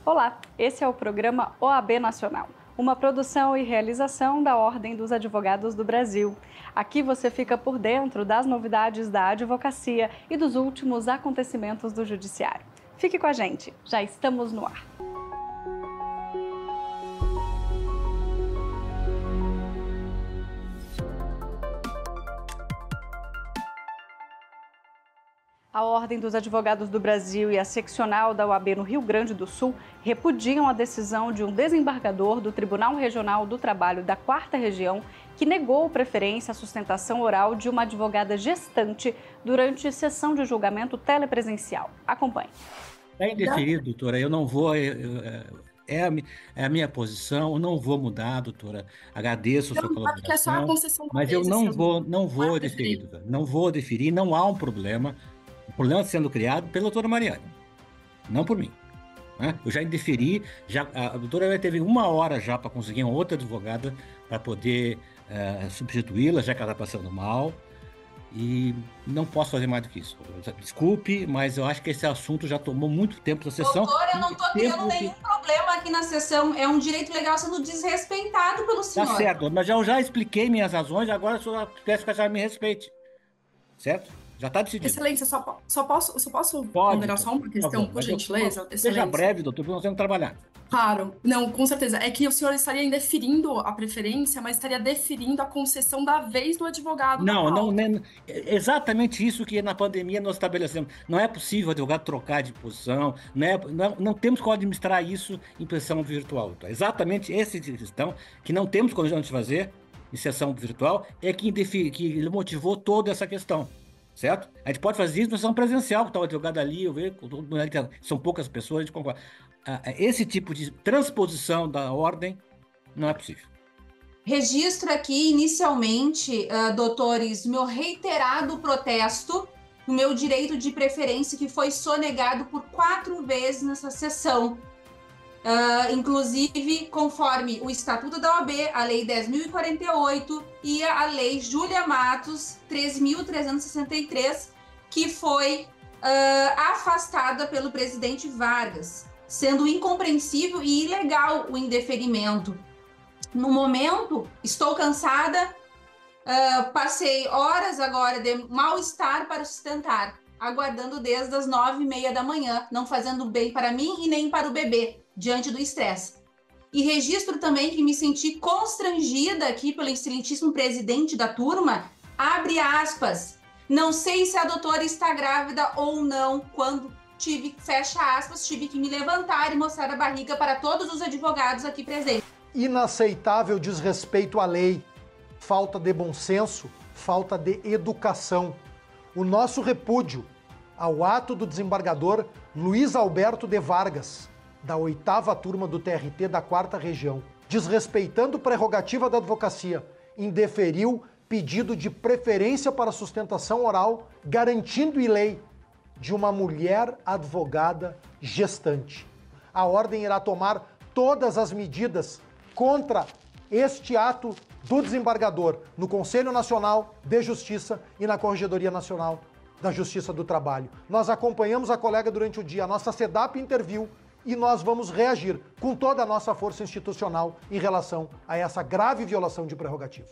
Olá, esse é o programa OAB Nacional, uma produção e realização da Ordem dos Advogados do Brasil. Aqui você fica por dentro das novidades da advocacia e dos últimos acontecimentos do Judiciário. Fique com a gente, já estamos no ar. A Ordem dos Advogados do Brasil e a seccional da OAB no Rio Grande do Sul repudiam a decisão de um desembargador do Tribunal Regional do Trabalho da 4ª Região que negou preferência à sustentação oral de uma advogada gestante durante sessão de julgamento telepresencial. Acompanhe. É indeferido, doutora. Eu não vou... É a minha posição, eu não vou mudar, doutora. Agradeço a sua colaboração, é só a concessão mas eu não vou deferir, doutora. Não vou deferir, não há um problema. O problema está sendo criado pela doutora Mariane, não por mim. Né? Eu já indeferi, a doutora teve 1 hora já para conseguir uma outra advogada para poder substituí-la, já que ela está passando mal. E não posso fazer mais do que isso. Desculpe, mas eu acho que esse assunto já tomou muito tempo da sessão. Doutora, eu não estou criando nenhum problema aqui na sessão. É um direito legal sendo desrespeitado pelo senhor. Tá certo, mas eu já expliquei minhas razões, agora a senhora peço que a senhora me respeite. Certo? Já está decidido. Excelência, só posso ponderar só uma questão, por gentileza? Seja breve, doutor, porque nós temos que trabalhar. Claro, não, com certeza. É que o senhor estaria indeferindo a preferência, mas estaria deferindo a concessão da vez do advogado. Não, exatamente isso que na pandemia nós estabelecemos. Não é possível o advogado trocar de posição, não temos como administrar isso em sessão virtual. Então, exatamente essa questão que não temos condições de fazer em sessão virtual é que motivou toda essa questão. Certo? A gente pode fazer isso na sessão presencial, que está o advogado ali, eu vejo, são poucas pessoas, a gente concorda. Esse tipo de transposição da ordem não é possível. Registro aqui, inicialmente, doutores, meu reiterado protesto no meu direito de preferência, que foi sonegado por 4 vezes nessa sessão. Inclusive, conforme o Estatuto da OAB, a Lei 10.048 e a Lei Júlia Matos 3.363, que foi afastada pelo presidente Vargas, sendo incompreensível e ilegal o indeferimento. No momento, estou cansada, passei horas agora de mal-estar para sustentar, aguardando desde as 9h30 da manhã, não fazendo bem para mim e nem para o bebê, diante do estresse. E registro também que me senti constrangida aqui pelo excelentíssimo presidente da turma, abre aspas, não sei se a doutora está grávida ou não, quando fecha aspas, tive que me levantar e mostrar a barriga para todos os advogados aqui presentes. Inaceitável desrespeito à lei, falta de bom senso, falta de educação. O nosso repúdio ao ato do desembargador Luiz Alberto de Vargas, da 8ª turma do TRT da 4ª Região, desrespeitando prerrogativa da advocacia, indeferiu pedido de preferência para sustentação oral, garantindo em lei de uma mulher advogada gestante. A ordem irá tomar todas as medidas contra este ato do desembargador no Conselho Nacional de Justiça e na Corregedoria Nacional da Justiça do Trabalho. Nós acompanhamos a colega durante o dia, a nossa SEDAP interviu e nós vamos reagir com toda a nossa força institucional em relação a essa grave violação de prerrogativa.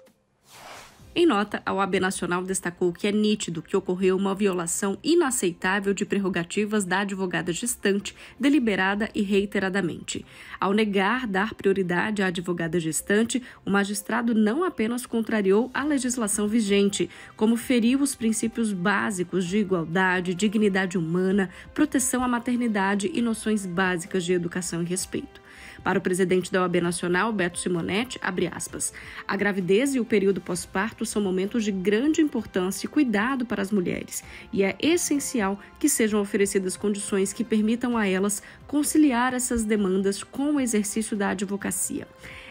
Em nota, a OAB Nacional destacou que é nítido que ocorreu uma violação inaceitável de prerrogativas da advogada gestante, deliberada e reiteradamente. Ao negar dar prioridade à advogada gestante, o magistrado não apenas contrariou a legislação vigente, como feriu os princípios básicos de igualdade, dignidade humana, proteção à maternidade e noções básicas de educação e respeito. Para o presidente da OAB Nacional, Beto Simonetti, abre aspas, a gravidez e o período pós-parto são momentos de grande importância e cuidado para as mulheres, e é essencial que sejam oferecidas condições que permitam a elas conciliar essas demandas com o exercício da advocacia.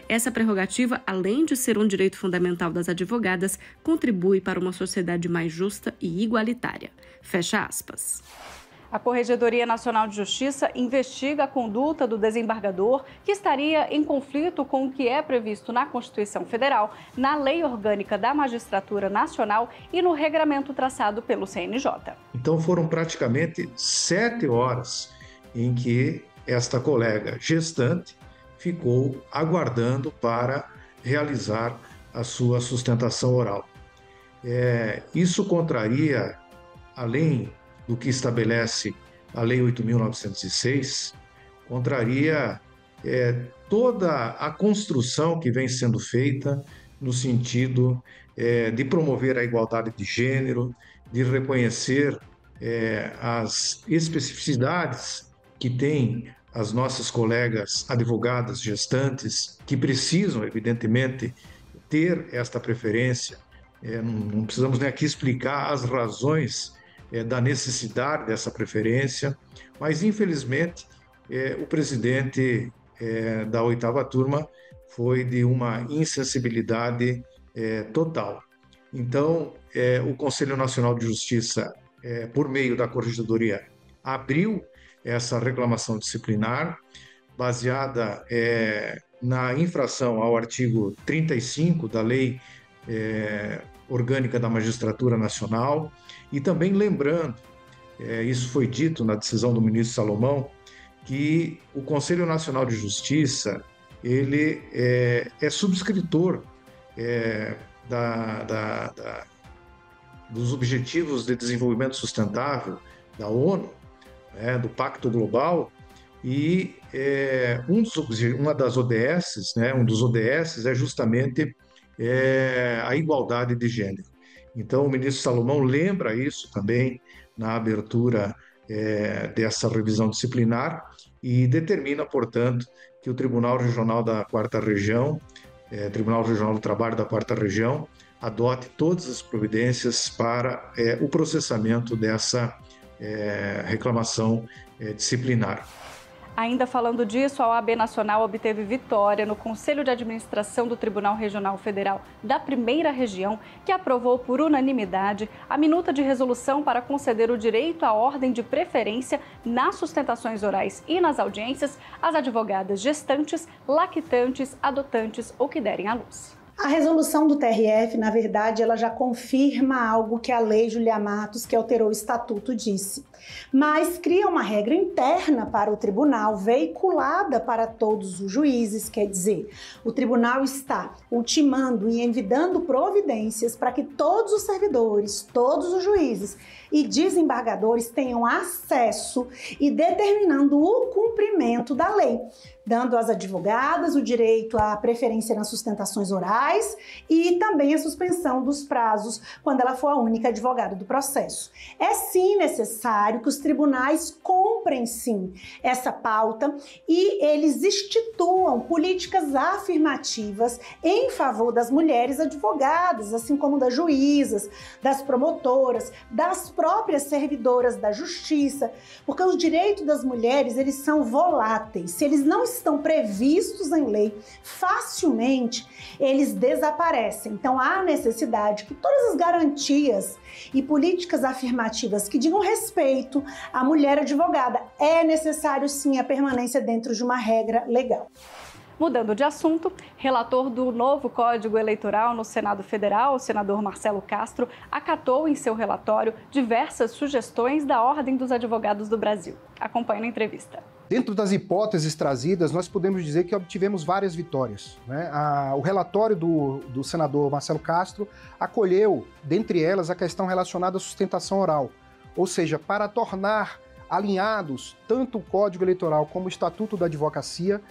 Essa prerrogativa, além de ser um direito fundamental das advogadas, contribui para uma sociedade mais justa e igualitária. Fecha aspas. A Corregedoria Nacional de Justiça investiga a conduta do desembargador que estaria em conflito com o que é previsto na Constituição Federal, na Lei Orgânica da Magistratura Nacional e no regramento traçado pelo CNJ. Então foram praticamente 7 horas em que esta colega gestante ficou aguardando para realizar a sua sustentação oral. Isso contraria, além do que estabelece a Lei 8.906, contraria toda a construção que vem sendo feita no sentido de promover a igualdade de gênero, de reconhecer as especificidades que têm as nossas colegas advogadas gestantes, que precisam, evidentemente, ter esta preferência. Não precisamos nem aqui explicar as razões da necessidade dessa preferência, mas, infelizmente, o presidente da 8ª turma foi de uma insensibilidade total. Então, o Conselho Nacional de Justiça, por meio da Corregedoria, abriu essa reclamação disciplinar, baseada na infração ao artigo 35 da Lei Orgânica da Magistratura Nacional, e também lembrando, isso foi dito na decisão do ministro Salomão, que o Conselho Nacional de Justiça ele é subscritor dos Objetivos de Desenvolvimento Sustentável da ONU, do Pacto Global, e uma das ODS, um dos ODS é justamente a igualdade de gênero. Então, o ministro Salomão lembra isso também na abertura dessa revisão disciplinar e determina, portanto, que o Tribunal Regional da 4ª Região, Tribunal Regional do Trabalho da 4ª Região, adote todas as providências para o processamento dessa reclamação disciplinar. Ainda falando disso, a OAB Nacional obteve vitória no Conselho de Administração do Tribunal Regional Federal da 1ª Região, que aprovou por unanimidade a minuta de resolução para conceder o direito à ordem de preferência nas sustentações orais e nas audiências às advogadas gestantes, lactantes, adotantes ou que derem à luz. A resolução do TRF, na verdade, ela já confirma algo que a Lei Júlia Matos, que alterou o estatuto, disse. Mas cria uma regra interna para o tribunal, veiculada para todos os juízes, quer dizer, o tribunal está ultimando e envidando providências para que todos os servidores, todos os juízes e desembargadores tenham acesso e determinando o cumprimento da lei, dando às advogadas o direito à preferência nas sustentações orais e também a suspensão dos prazos quando ela for a única advogada do processo. É sim necessário que os tribunais comprem sim essa pauta e eles instituam políticas afirmativas em favor das mulheres advogadas, assim como das juízas, das promotoras, das próprias servidoras da justiça, porque os direitos das mulheres, eles são voláteis. Se eles não estão previstos em lei, facilmente eles desaparecem. Então há necessidade que todas as garantias e políticas afirmativas que digam respeito à mulher advogada, é necessário sim a permanência dentro de uma regra legal. Mudando de assunto, relator do novo Código Eleitoral no Senado Federal, o senador Marcelo Castro, acatou em seu relatório diversas sugestões da Ordem dos Advogados do Brasil. Acompanhe na entrevista. Dentro das hipóteses trazidas, nós podemos dizer que obtivemos várias vitórias, né? O relatório do senador Marcelo Castro acolheu, dentre elas, a questão relacionada à sustentação oral, ou seja, para tornar alinhados tanto o Código Eleitoral como o Estatuto da Advocacia,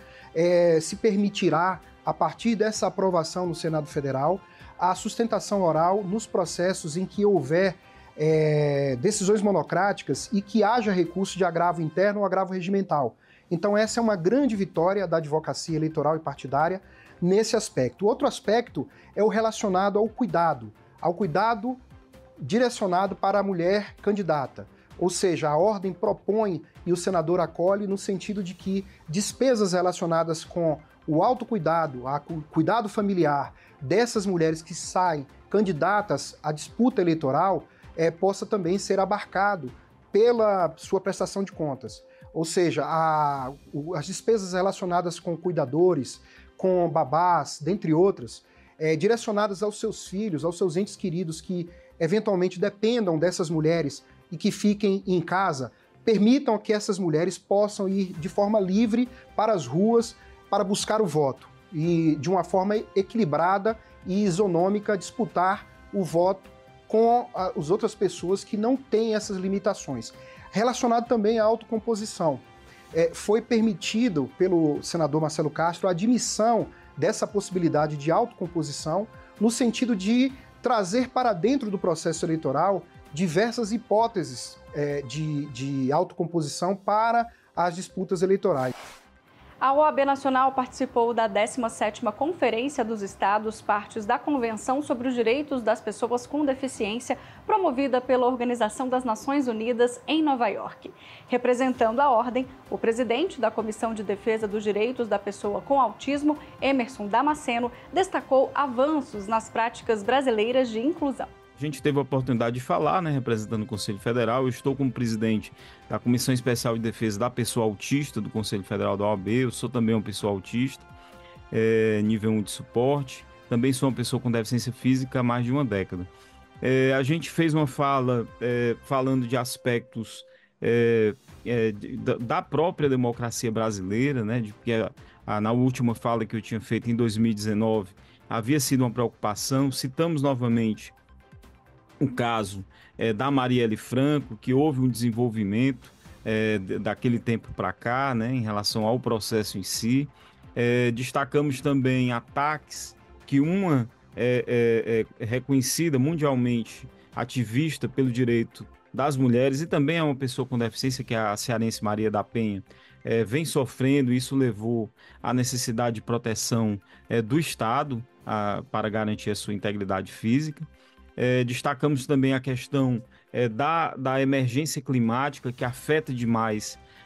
se permitirá, a partir dessa aprovação no Senado Federal, a sustentação oral nos processos em que houver decisões monocráticas e que haja recurso de agravo interno ou agravo regimental. Então essa é uma grande vitória da advocacia eleitoral e partidária nesse aspecto. O outro aspecto é o relacionado ao cuidado direcionado para a mulher candidata. Ou seja, a ordem propõe e o senador acolhe no sentido de que despesas relacionadas com o autocuidado, o cuidado familiar dessas mulheres que saem candidatas à disputa eleitoral possa também ser abarcado pela sua prestação de contas. Ou seja, as despesas relacionadas com cuidadores, com babás, dentre outras, direcionadas aos seus filhos, aos seus entes queridos que eventualmente dependam dessas mulheres e que fiquem em casa permitam que essas mulheres possam ir de forma livre para as ruas para buscar o voto e de uma forma equilibrada e isonômica disputar o voto com as outras pessoas que não têm essas limitações. Relacionado também à autocomposição. Foi permitido pelo senador Marcelo Castro a admissão dessa possibilidade de autocomposição no sentido de trazer para dentro do processo eleitoral diversas hipóteses de autocomposição para as disputas eleitorais. A OAB Nacional participou da 17ª Conferência dos Estados, partes da Convenção sobre os Direitos das Pessoas com Deficiência, promovida pela Organização das Nações Unidas em Nova York. Representando a ordem, o presidente da Comissão de Defesa dos Direitos da Pessoa com Autismo, Emerson Damasceno, destacou avanços nas práticas brasileiras de inclusão. A gente teve a oportunidade de falar, representando o Conselho Federal. Eu estou como presidente da Comissão Especial de Defesa da Pessoa Autista do Conselho Federal da OAB. Eu sou também uma pessoa autista, nível 1 de suporte. Também sou uma pessoa com deficiência física há mais de uma década. A gente fez uma fala falando de aspectos da própria democracia brasileira, porque na última fala que eu tinha feito em 2019 havia sido uma preocupação. Citamos novamente o caso da Marielle Franco, que houve um desenvolvimento daquele tempo para cá, em relação ao processo em si. Destacamos também ataques que uma reconhecida mundialmente ativista pelo direito das mulheres e também é uma pessoa com deficiência, que é a cearense Maria da Penha, vem sofrendo. Isso levou à necessidade de proteção do Estado para garantir a sua integridade física. Destacamos também a questão da emergência climática, que afeta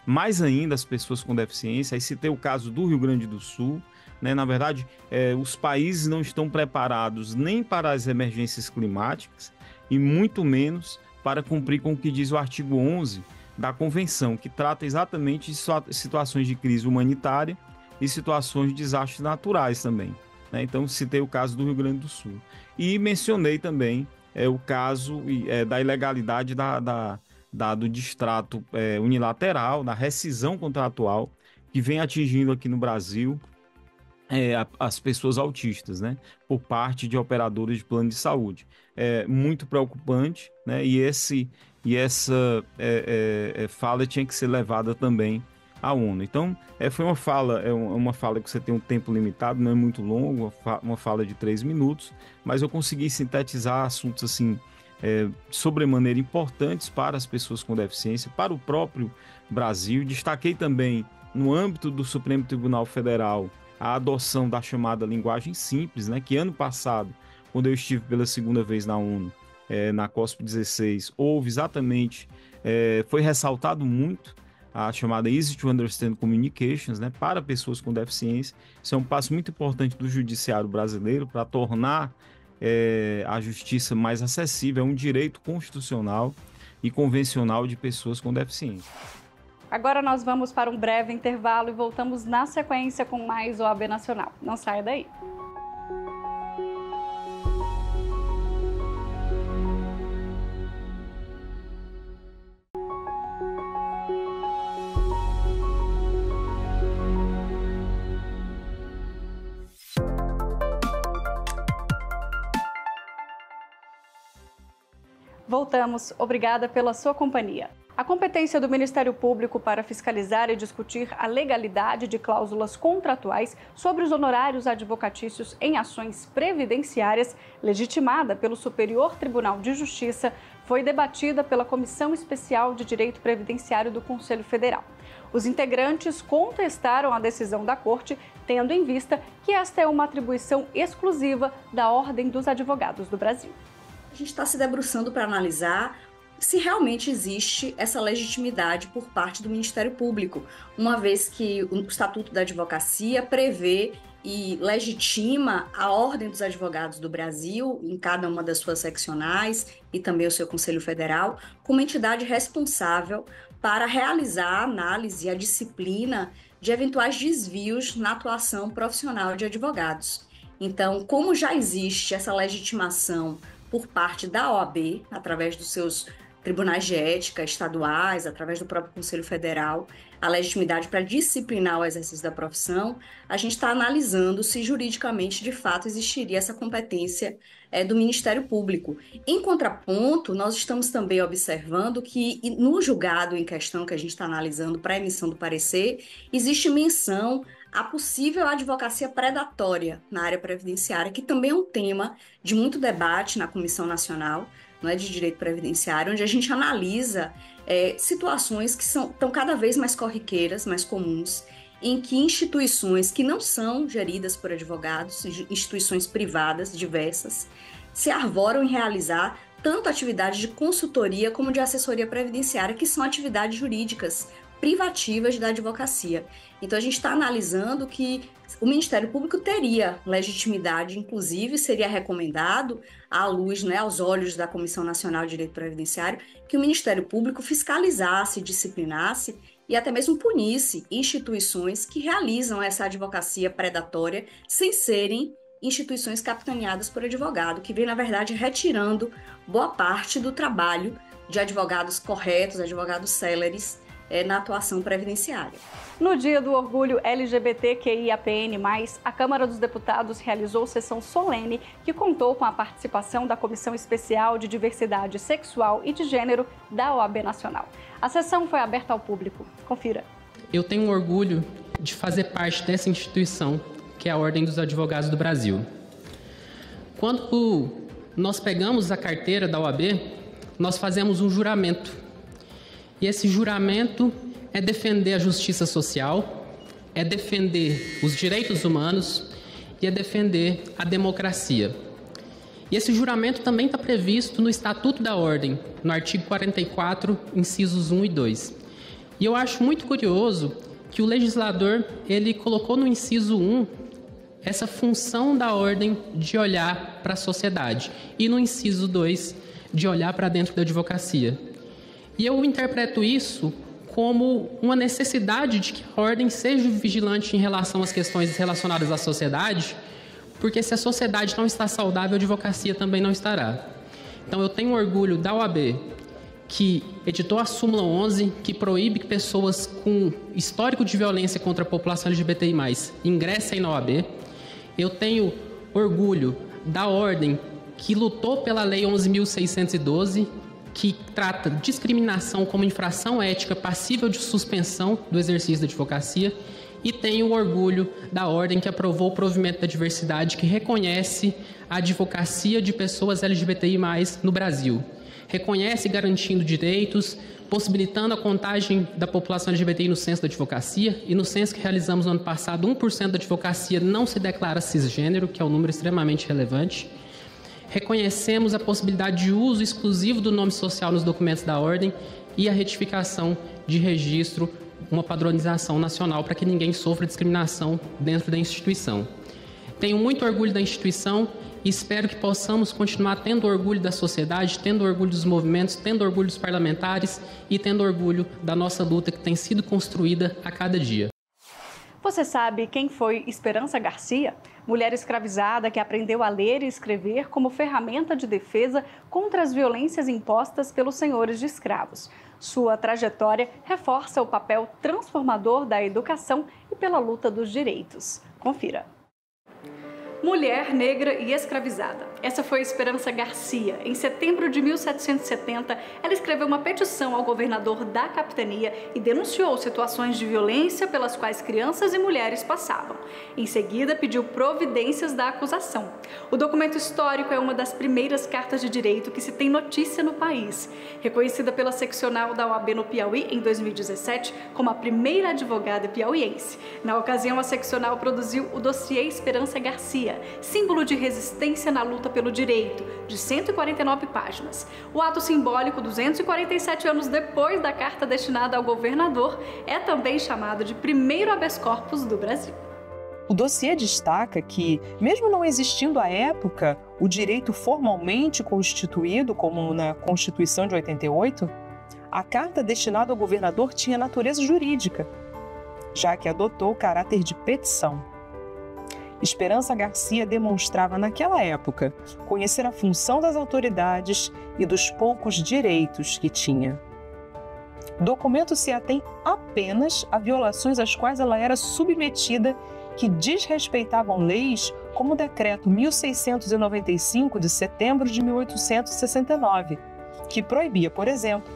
mais ainda as pessoas com deficiência. Aí citei o caso do Rio Grande do Sul. Na verdade, os países não estão preparados nem para as emergências climáticas e muito menos para cumprir com o que diz o artigo 11 da Convenção, que trata exatamente de situações de crise humanitária e situações de desastres naturais também. Então, citei o caso do Rio Grande do Sul. E mencionei também o caso da ilegalidade do distrato unilateral, da rescisão contratual, que vem atingindo aqui no Brasil as pessoas autistas, por parte de operadores de plano de saúde. É muito preocupante, e essa fala tinha que ser levada também à ONU. Então, foi uma fala que você tem um tempo limitado, não é muito longo, uma fala de 3 minutos, mas eu consegui sintetizar assuntos assim, sobremaneira importantes para as pessoas com deficiência, para o próprio Brasil. Destaquei também, no âmbito do Supremo Tribunal Federal, a adoção da chamada linguagem simples, que ano passado, quando eu estive pela segunda vez na ONU, na COSP 16, houve exatamente, foi ressaltado muito a chamada Easy to Understand Communications, para pessoas com deficiência. Isso é um passo muito importante do judiciário brasileiro para tornar a justiça mais acessível, é um direito constitucional e convencional de pessoas com deficiência. Agora nós vamos para um breve intervalo e voltamos na sequência com mais OAB Nacional. Não saia daí. Voltamos. Obrigada pela sua companhia. A competência do Ministério Público para fiscalizar e discutir a legalidade de cláusulas contratuais sobre os honorários advocatícios em ações previdenciárias, legitimada pelo Superior Tribunal de Justiça, foi debatida pela Comissão Especial de Direito Previdenciário do Conselho Federal. Os integrantes contestaram a decisão da Corte, tendo em vista que esta é uma atribuição exclusiva da Ordem dos Advogados do Brasil. A gente está se debruçando para analisar se realmente existe essa legitimidade por parte do Ministério Público, uma vez que o Estatuto da Advocacia prevê e legitima a Ordem dos Advogados do Brasil, em cada uma das suas seccionais, e também o seu Conselho Federal, como entidade responsável para realizar a análise e a disciplina de eventuais desvios na atuação profissional de advogados. Então, como já existe essa legitimação por parte da OAB, através dos seus tribunais de ética estaduais, através do próprio Conselho Federal, a legitimidade para disciplinar o exercício da profissão, a gente está analisando se juridicamente, de fato, existiria essa competência do Ministério Público. Em contraponto, nós estamos também observando que no julgado em questão que a gente está analisando para a emissão do parecer, existe menção à possível advocacia predatória na área previdenciária, que também é um tema de muito debate na Comissão Nacional, não é, de Direito Previdenciário, onde a gente analisa situações que estão cada vez mais corriqueiras, mais comuns, em que instituições que não são geridas por advogados, instituições privadas diversas, se arvoram em realizar tanto atividades de consultoria como de assessoria previdenciária, que são atividades jurídicas privativas da advocacia. Então, a gente está analisando que o Ministério Público teria legitimidade, inclusive seria recomendado, à luz, aos olhos da Comissão Nacional de Direito Previdenciário, que o Ministério Público fiscalizasse, disciplinasse e até mesmo punisse instituições que realizam essa advocacia predatória sem serem instituições capitaneadas por advogado, que vem, na verdade, retirando boa parte do trabalho de advogados corretos, advogados céleres, na atuação previdenciária. No Dia do Orgulho LGBTQIAPN+, a Câmara dos Deputados realizou sessão solene que contou com a participação da Comissão Especial de Diversidade Sexual e de Gênero da OAB Nacional. A sessão foi aberta ao público. Confira. Eu tenho orgulho de fazer parte dessa instituição, que é a Ordem dos Advogados do Brasil. Quando nós pegamos a carteira da OAB, nós fazemos um juramento. E esse juramento é defender a justiça social, é defender os direitos humanos e é defender a democracia. E esse juramento também está previsto no Estatuto da Ordem, no artigo 44, incisos 1 e 2. E eu acho muito curioso que o legislador ele colocou no inciso 1 essa função da ordem de olhar para a sociedade e no inciso 2 de olhar para dentro da advocacia. E eu interpreto isso como uma necessidade de que a ordem seja vigilante em relação às questões relacionadas à sociedade, porque se a sociedade não está saudável, a advocacia também não estará. Então eu tenho orgulho da OAB, que editou a súmula 11, que proíbe que pessoas com histórico de violência contra a população LGBTI+, ingressem na OAB. Eu tenho orgulho da ordem que lutou pela Lei 11.612, que trata discriminação como infração ética passível de suspensão do exercício da advocacia, e tenho orgulho da ordem que aprovou o provimento da diversidade, que reconhece a advocacia de pessoas LGBTI+, no Brasil. Reconhece garantindo direitos, possibilitando a contagem da população LGBTI no censo da advocacia, e no censo que realizamos no ano passado, 1% da advocacia não se declara cisgênero, que é um número extremamente relevante. Reconhecemos a possibilidade de uso exclusivo do nome social nos documentos da ordem e a retificação de registro, uma padronização nacional para que ninguém sofra discriminação dentro da instituição. Tenho muito orgulho da instituição e espero que possamos continuar tendo orgulho da sociedade, tendo orgulho dos movimentos, tendo orgulho dos parlamentares e tendo orgulho da nossa luta que tem sido construída a cada dia. Você sabe quem foi Esperança Garcia? Mulher escravizada que aprendeu a ler e escrever como ferramenta de defesa contra as violências impostas pelos senhores de escravos. Sua trajetória reforça o papel transformador da educação e pela luta dos direitos. Confira. Mulher negra e escravizada. Essa foi Esperança Garcia. Em setembro de 1770, ela escreveu uma petição ao governador da capitania e denunciou situações de violência pelas quais crianças e mulheres passavam. Em seguida, pediu providências da acusação. O documento histórico é uma das primeiras cartas de direito que se tem notícia no país. Reconhecida pela seccional da OAB no Piauí em 2017 como a primeira advogada piauiense. Na ocasião, a seccional produziu o dossiê Esperança Garcia, símbolo de resistência na luta pelo direito, de 149 páginas. O ato simbólico, 247 anos depois da carta destinada ao governador, é também chamado de primeiro habeas corpus do Brasil. O dossiê destaca que, mesmo não existindo à época o direito formalmente constituído, como na Constituição de 88, a carta destinada ao governador tinha natureza jurídica, já que adotou o caráter de petição. Esperança Garcia demonstrava naquela época conhecer a função das autoridades e dos poucos direitos que tinha. O documento se atém apenas a violações às quais ela era submetida que desrespeitavam leis como o Decreto 1695 de setembro de 1869, que proibia, por exemplo,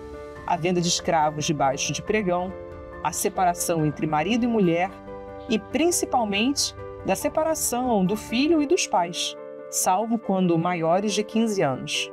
a venda de escravos debaixo de pregão, a separação entre marido e mulher e, principalmente, da separação do filho e dos pais, salvo quando maiores de 15 anos.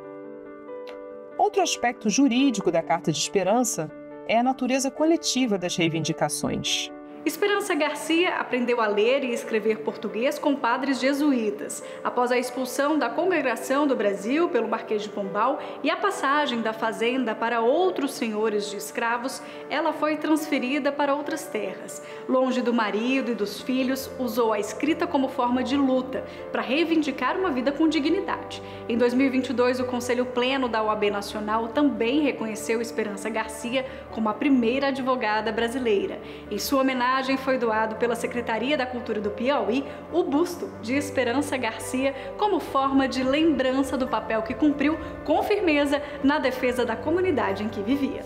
Outro aspecto jurídico da Carta de Esperança é a natureza coletiva das reivindicações. Esperança Garcia aprendeu a ler e escrever português com padres jesuítas. Após a expulsão da Congregação do Brasil pelo Marquês de Pombal e a passagem da fazenda para outros senhores de escravos, ela foi transferida para outras terras. Longe do marido e dos filhos, usou a escrita como forma de luta para reivindicar uma vida com dignidade. Em 2022, o Conselho Pleno da OAB Nacional também reconheceu Esperança Garcia como a primeira advogada brasileira. Em sua homenagem, foi doado pela Secretaria da Cultura do Piauí o busto de Esperança Garcia como forma de lembrança do papel que cumpriu com firmeza na defesa da comunidade em que vivia.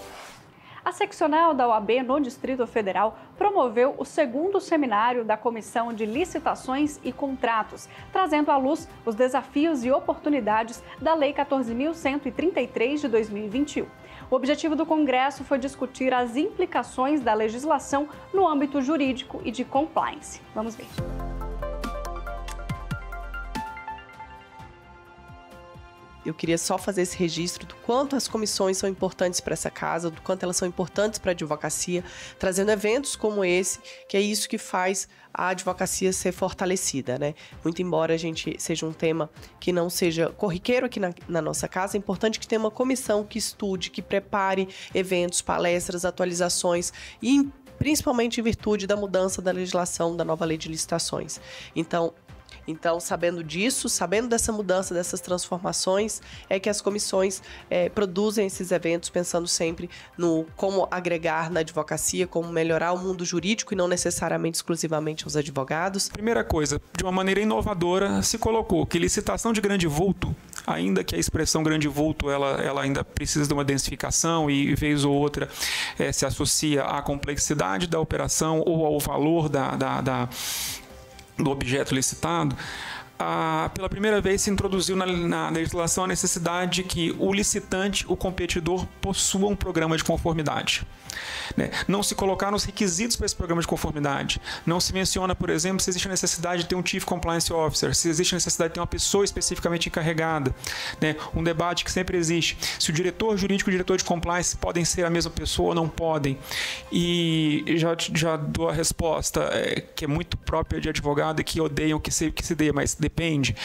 A seccional da OAB no Distrito Federal promoveu o segundo seminário da Comissão de Licitações e Contratos, trazendo à luz os desafios e oportunidades da Lei 14.133 de 2021. O objetivo do Congresso foi discutir as implicações da legislação no âmbito jurídico e de compliance. Vamos ver. Eu queria só fazer esse registro do quanto as comissões são importantes para essa casa, do quanto elas são importantes para a advocacia, trazendo eventos como esse, que é isso que faz a advocacia ser fortalecida, né? Muito embora a gente seja um tema que não seja corriqueiro aqui na nossa casa, é importante que tenha uma comissão que estude, que prepare eventos, palestras, atualizações e principalmente em virtude da mudança da legislação da nova lei de licitações. Então, sabendo disso, sabendo dessa mudança, dessas transformações, é que as comissões produzem esses eventos pensando sempre no como agregar na advocacia, como melhorar o mundo jurídico e não necessariamente exclusivamente os advogados. Primeira coisa, de uma maneira inovadora, se colocou que licitação de grande vulto, ainda que a expressão grande vulto ela ainda precisa de uma densificação e vez ou outra se associa à complexidade da operação ou ao valor do objeto licitado, pela primeira vez se introduziu na legislação a necessidade de que o licitante, o competidor, possua um programa de conformidade. Não se colocaram os requisitos para esse programa de conformidade. Não se menciona, por exemplo, se existe a necessidade de ter um Chief Compliance Officer, se existe a necessidade de ter uma pessoa especificamente encarregada. Um debate que sempre existe. Se o diretor jurídico e o diretor de compliance podem ser a mesma pessoa ou não podem. E já dou a resposta, que é muito própria de advogado, que odeiam que se dê, mas depende,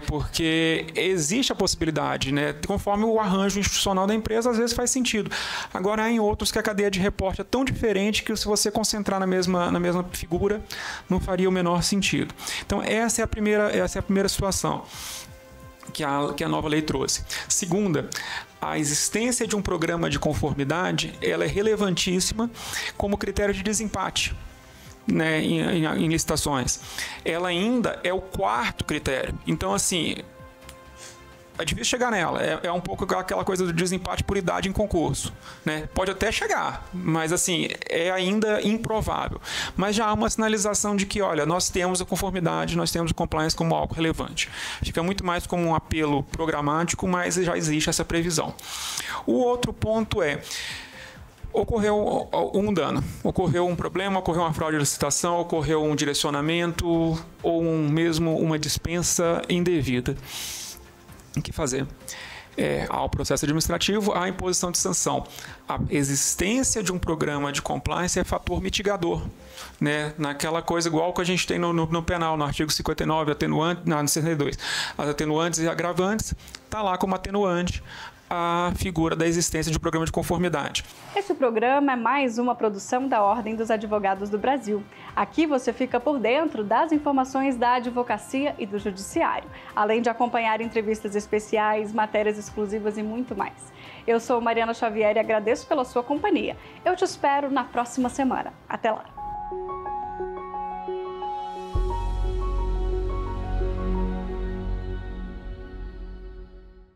porque existe a possibilidade, conforme o arranjo institucional da empresa, às vezes faz sentido. Agora, há em outros que a cadeia de reporte é tão diferente que se você concentrar na mesma figura, não faria o menor sentido. Então, essa é a primeira situação que a nova lei trouxe. Segunda, a existência de um programa de conformidade, ela é relevantíssima como critério de desempate. Em licitações. Ela ainda é o quarto critério. Então, assim, é difícil chegar nela. É um pouco aquela coisa do desempate por idade em concurso. Pode até chegar, mas assim, é ainda improvável. Mas já há uma sinalização de que, olha, nós temos a conformidade, nós temos o compliance como algo relevante. Fica muito mais como um apelo programático, mas já existe essa previsão. O outro ponto ocorreu um dano, ocorreu um problema, ocorreu uma fraude de licitação, ocorreu um direcionamento ou mesmo uma dispensa indevida. O que fazer? Ao processo administrativo, há a imposição de sanção. A existência de um programa de compliance é fator mitigador. Naquela coisa igual que a gente tem no penal, no artigo 59, no 62. As atenuantes e agravantes, está lá como atenuante a figura da existência de um programa de conformidade. Esse programa é mais uma produção da Ordem dos Advogados do Brasil. Aqui você fica por dentro das informações da advocacia e do judiciário, além de acompanhar entrevistas especiais, matérias exclusivas e muito mais. Eu sou Mariana Xavier e agradeço pela sua companhia. Eu te espero na próxima semana. Até lá!